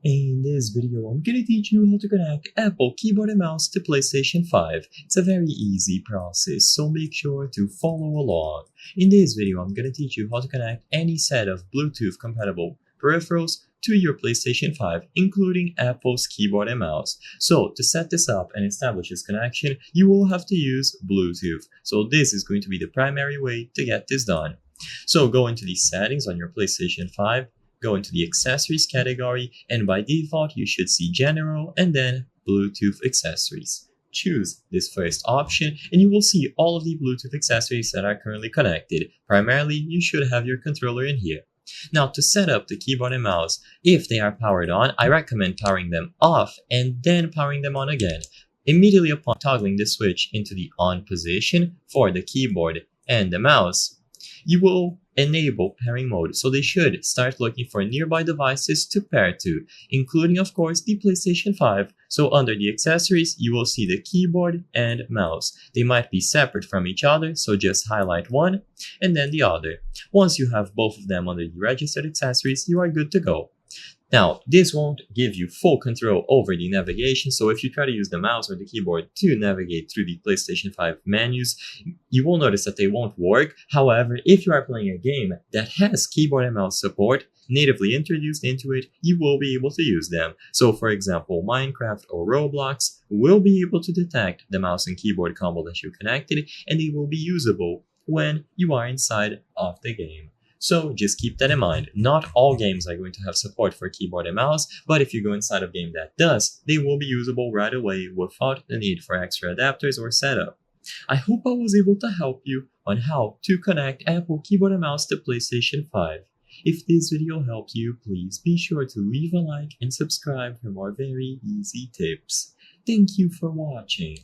In this video, I'm gonna teach you how to connect Apple keyboard and mouse to PlayStation 5. It's a very easy process, so make sure to follow along. In this video, I'm gonna teach you how to connect any set of Bluetooth compatible peripherals to your PlayStation 5, including Apple's keyboard and mouse. So to set this up and establish this connection, you will have to use Bluetooth. So this is going to be the primary way to get this done. So go into the settings on your PlayStation 5, go into the accessories category, and by default you should see general and then Bluetooth accessories. Choose this first option and you will see all of the Bluetooth accessories that are currently connected. Primarily, you should have your controller in here. Now, to set up the keyboard and mouse, if they are powered on, I recommend powering them off and then powering them on again. Immediately upon toggling the switch into the on position for the keyboard and the mouse, you will enable pairing mode, so they should start looking for nearby devices to pair to, including of course the PlayStation 5. So under the accessories, you will see the keyboard and mouse. They might be separate from each other, so just highlight one and then the other. Once you have both of them under the registered accessories, you are good to go. Now, this won't give you full control over the navigation, so if you try to use the mouse or the keyboard to navigate through the PlayStation 5 menus, you will notice that they won't work. However, if you are playing a game that has keyboard and mouse support natively introduced into it, you will be able to use them. So for example, Minecraft or Roblox will be able to detect the mouse and keyboard combo that you connected, and they will be usable when you are inside of the game. So just keep that in mind. Not all games are going to have support for keyboard and mouse, but if you go inside a game that does, they will be usable right away without the need for extra adapters or setup. I hope I was able to help you on how to connect Apple keyboard and mouse to PlayStation 5. If this video helped you, please be sure to leave a like and subscribe for more very easy tips. Thank you for watching.